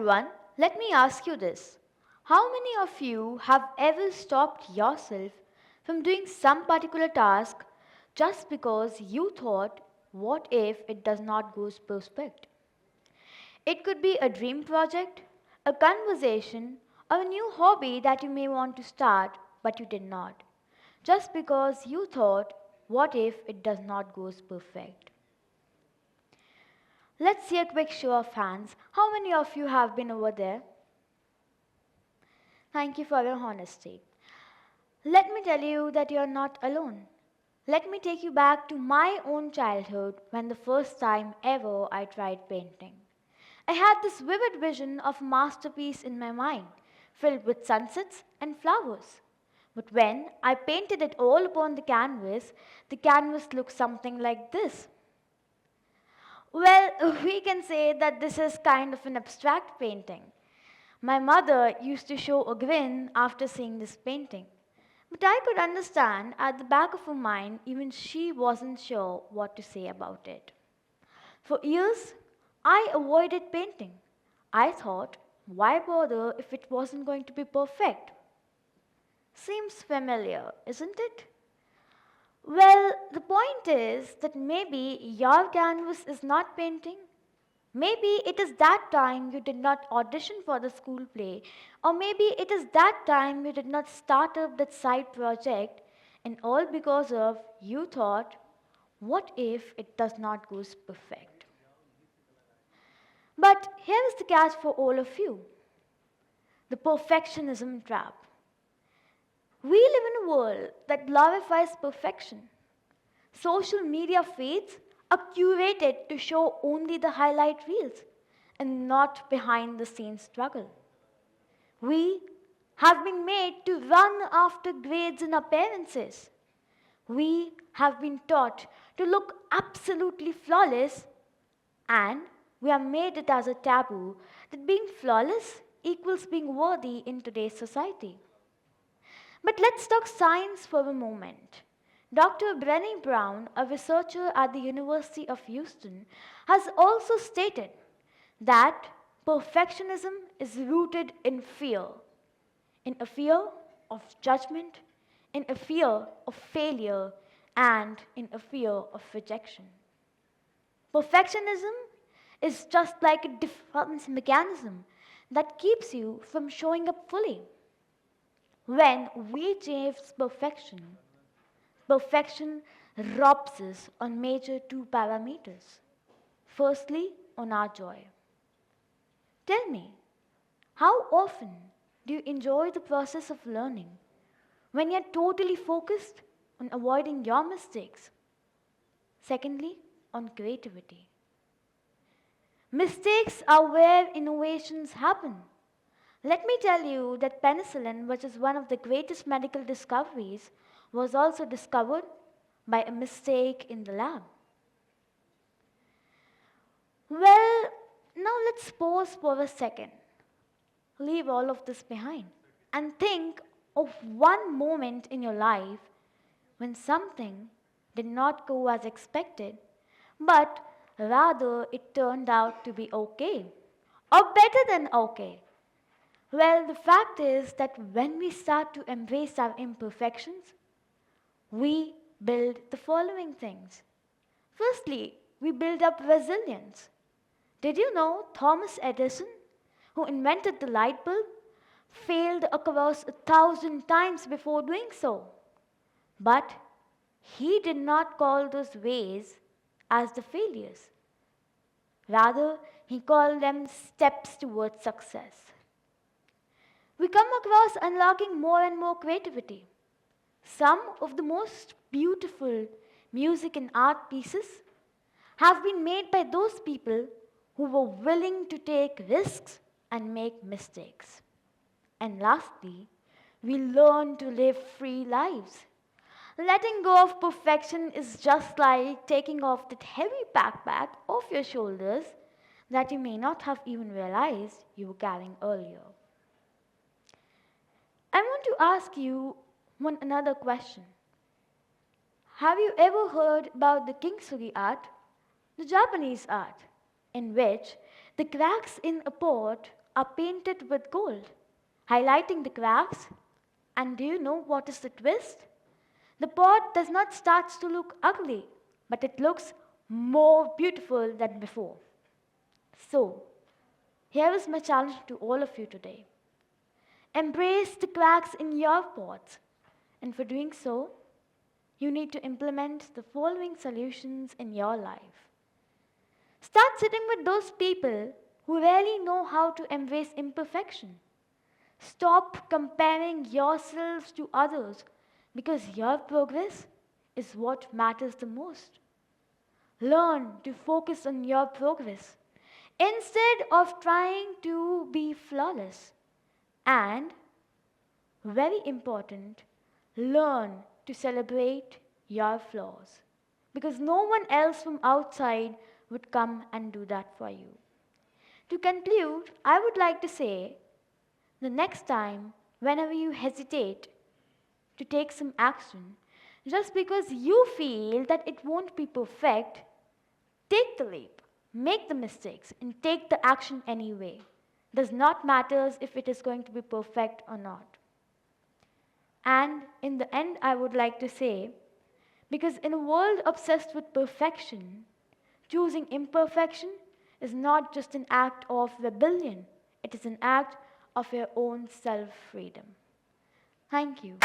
everyone, let me ask you this. How many of you have ever stopped yourself from doing some particular task just because you thought, what if it does not go perfect? It could be a dream project, a conversation, or a new hobby that you may want to start but you did not. Just because you thought, what if it does not go perfect? Let's see a quick show of hands. How many of you have been over there? Thank you for your honesty. Let me tell you that you are not alone. Let me take you back to my own childhood when the first time ever I tried painting. I had this vivid vision of a masterpiece in my mind, filled with sunsets and flowers. But when I painted it all upon the canvas looked something like this. Well, we can say that this is kind of an abstract painting. My mother used to show a grin after seeing this painting. But I could understand at the back of her mind, even she wasn't sure what to say about it. For years, I avoided painting. I thought, why bother if it wasn't going to be perfect? Seems familiar, isn't it? Well, the point is that maybe your canvas is not painting. Maybe it is that time you did not audition for the school play, or maybe it is that time you did not start up that side project, and all because of you thought, what if it does not go perfect? But here is the catch for all of you: the perfectionism trap. We live in a world that glorifies perfection. Social media feeds are curated to show only the highlight reels and not behind the scenes struggle. We have been made to run after grades and appearances. We have been taught to look absolutely flawless, and we have made it as a taboo that being flawless equals being worthy in today's society. But let's talk science for a moment. Dr. Brené Brown, a researcher at the University of Houston, has also stated that perfectionism is rooted in fear, in a fear of judgment, in a fear of failure, and in a fear of rejection. Perfectionism is just like a defense mechanism that keeps you from showing up fully. When we chase perfection, perfection robs us on major two parameters. Firstly, on our joy. Tell me, how often do you enjoy the process of learning when you're totally focused on avoiding your mistakes? Secondly, on creativity. Mistakes are where innovations happen. Let me tell you that penicillin, which is one of the greatest medical discoveries, was also discovered by a mistake in the lab. Well, now let's pause for a second. Leave all of this behind and think of one moment in your life when something did not go as expected, but rather it turned out to be okay or better than okay. Well, the fact is that when we start to embrace our imperfections, we build the following things. Firstly, we build up resilience. Did you know Thomas Edison, who invented the light bulb, failed across 1,000 times before doing so? But he did not call those ways as the failures. Rather, he called them steps towards success. We come across unlocking more and more creativity. Some of the most beautiful music and art pieces have been made by those people who were willing to take risks and make mistakes. And lastly, we learn to live free lives. Letting go of perfection is just like taking off that heavy backpack off your shoulders that you may not have even realized you were carrying earlier. I want to ask you another question. Have you ever heard about the kintsugi art, the Japanese art, in which the cracks in a pot are painted with gold, highlighting the cracks. And do you know what is the twist? The pot does not start to look ugly, but it looks more beautiful than before. So, here is my challenge to all of you today. Embrace the cracks in your pots, and for doing so, you need to implement the following solutions in your life. Start sitting with those people who really know how to embrace imperfection. Stop comparing yourselves to others because your progress is what matters the most. Learn to focus on your progress instead of trying to be flawless. And, very important, learn to celebrate your flaws because no one else from outside would come and do that for you. To conclude, I would like to say the next time, whenever you hesitate to take some action, just because you feel that it won't be perfect, take the leap, make the mistakes, and take the action anyway. Does not matter if it is going to be perfect or not. And in the end, I would like to say, because in a world obsessed with perfection, choosing imperfection is not just an act of rebellion, it is an act of your own self freedom. Thank you.